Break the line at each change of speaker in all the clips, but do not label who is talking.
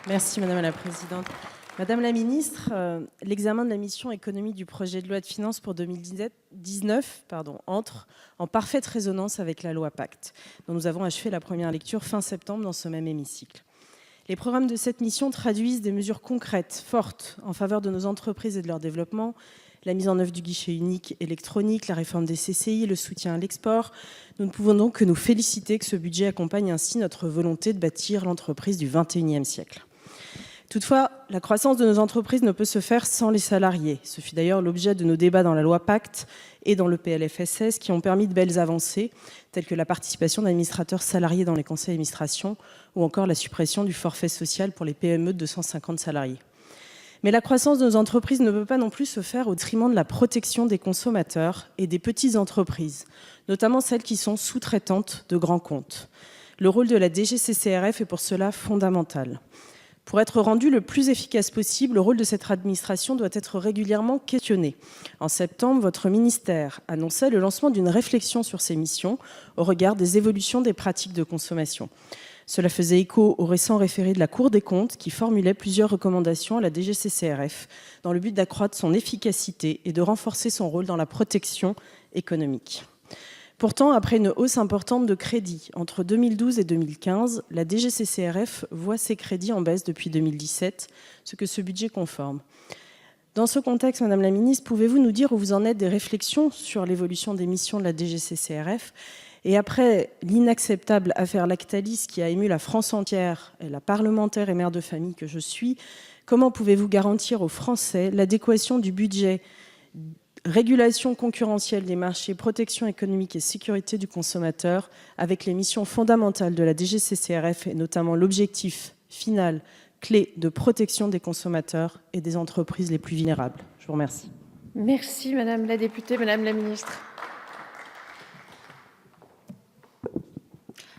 Merci Madame la Présidente. Madame la Ministre, l'examen de la mission économie du projet de loi de finances pour 2019 entre en parfaite résonance avec la loi Pacte, dont nous avons achevé la première lecture fin septembre dans ce même hémicycle. Les programmes de cette mission traduisent des mesures concrètes, fortes, en faveur de nos entreprises et de leur développement, la mise en œuvre du guichet unique électronique, la réforme des CCI, le soutien à l'export. Nous ne pouvons donc que nous féliciter que ce budget accompagne ainsi notre volonté de bâtir l'entreprise du XXIe siècle. Toutefois, la croissance de nos entreprises ne peut se faire sans les salariés. Ce fut d'ailleurs l'objet de nos débats dans la loi Pacte et dans le PLFSS qui ont permis de belles avancées, telles que la participation d'administrateurs salariés dans les conseils d'administration ou encore la suppression du forfait social pour les PME de 250 salariés. Mais la croissance de nos entreprises ne peut pas non plus se faire au détriment de la protection des consommateurs et des petites entreprises, notamment celles qui sont sous-traitantes de grands comptes. Le rôle de la DGCCRF est pour cela fondamental. Pour être rendu le plus efficace possible, le rôle de cette administration doit être régulièrement questionné. En septembre, votre ministère annonçait le lancement d'une réflexion sur ces missions au regard des évolutions des pratiques de consommation. Cela faisait écho au récent référé de la Cour des comptes qui formulait plusieurs recommandations à la DGCCRF dans le but d'accroître son efficacité et de renforcer son rôle dans la protection économique. Pourtant, après une hausse importante de crédits entre 2012 et 2015, la DGCCRF voit ses crédits en baisse depuis 2017, ce que ce budget conforme. Dans ce contexte, Madame la Ministre, pouvez-vous nous dire où vous en êtes des réflexions sur l'évolution des missions de la DGCCRF ? Et après l'inacceptable affaire Lactalis qui a ému la France entière, et la parlementaire et mère de famille que je suis, comment pouvez-vous garantir aux Français l'adéquation du budget régulation concurrentielle des marchés, protection économique et sécurité du consommateur avec les missions fondamentales de la DGCCRF et notamment l'objectif final clé de protection des consommateurs et des entreprises les plus vulnérables? Je vous remercie.
Merci Madame la députée, Madame la Ministre.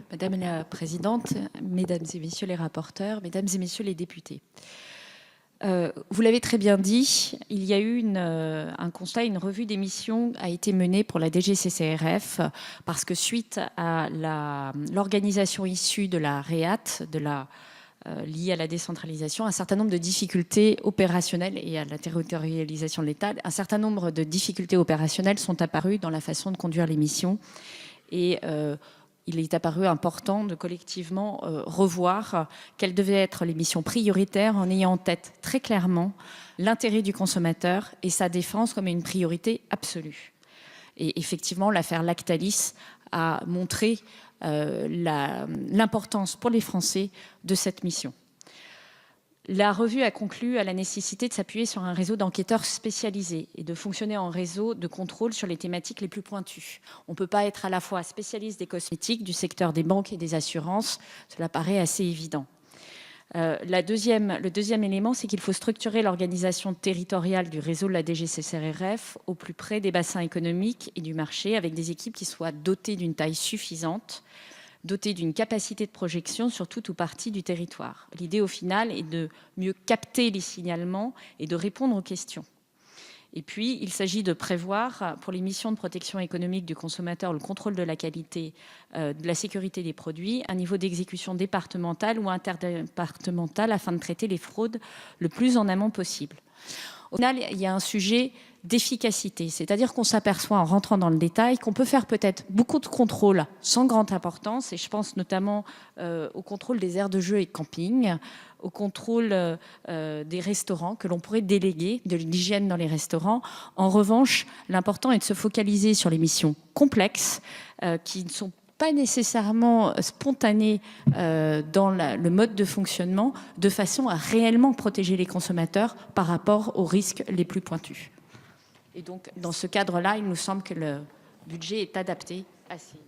Madame la Présidente, Mesdames et Messieurs les rapporteurs, Mesdames et Messieurs les députés. Vous l'avez très bien dit, il y a eu un constat, une revue des missions a été menée pour la DGCCRF parce que suite à l'organisation issue de la REAT, liée à la décentralisation, un certain nombre de difficultés opérationnelles et à la territorialisation de l'État, un certain nombre de difficultés opérationnelles sont apparues dans la façon de conduire les missions et il est apparu important de collectivement revoir quelles devaient être les missions prioritaires en ayant en tête très clairement l'intérêt du consommateur et sa défense comme une priorité absolue. Et effectivement, l'affaire Lactalis a montré l'importance pour les Français de cette mission. La revue a conclu à la nécessité de s'appuyer sur un réseau d'enquêteurs spécialisés et de fonctionner en réseau de contrôle sur les thématiques les plus pointues. On ne peut pas être à la fois spécialiste des cosmétiques, du secteur des banques et des assurances. Cela paraît assez évident. Le deuxième élément, c'est qu'il faut structurer l'organisation territoriale du réseau de la DGCCRF au plus près des bassins économiques et du marché avec des équipes qui soient dotées d'une taille suffisante, dotées d'une capacité de projection sur tout ou partie du territoire. L'idée, au final, est de mieux capter les signalements et de répondre aux questions. Et puis, il s'agit de prévoir, pour les missions de protection économique du consommateur, le contrôle de la qualité, de la sécurité des produits, un niveau d'exécution départemental ou interdépartemental afin de traiter les fraudes le plus en amont possible. Au final, il y a un sujet d'efficacité, c'est-à-dire qu'on s'aperçoit en rentrant dans le détail qu'on peut faire peut-être beaucoup de contrôles sans grande importance, et je pense notamment au contrôle des aires de jeux et camping, au contrôle des restaurants que l'on pourrait déléguer, de l'hygiène dans les restaurants. En revanche, l'important est de se focaliser sur les missions complexes qui ne sont pas nécessairement spontanées dans le mode de fonctionnement, de façon à réellement protéger les consommateurs par rapport aux risques les plus pointus. Et donc, dans ce cadre-là, il nous semble que le budget est adapté à ces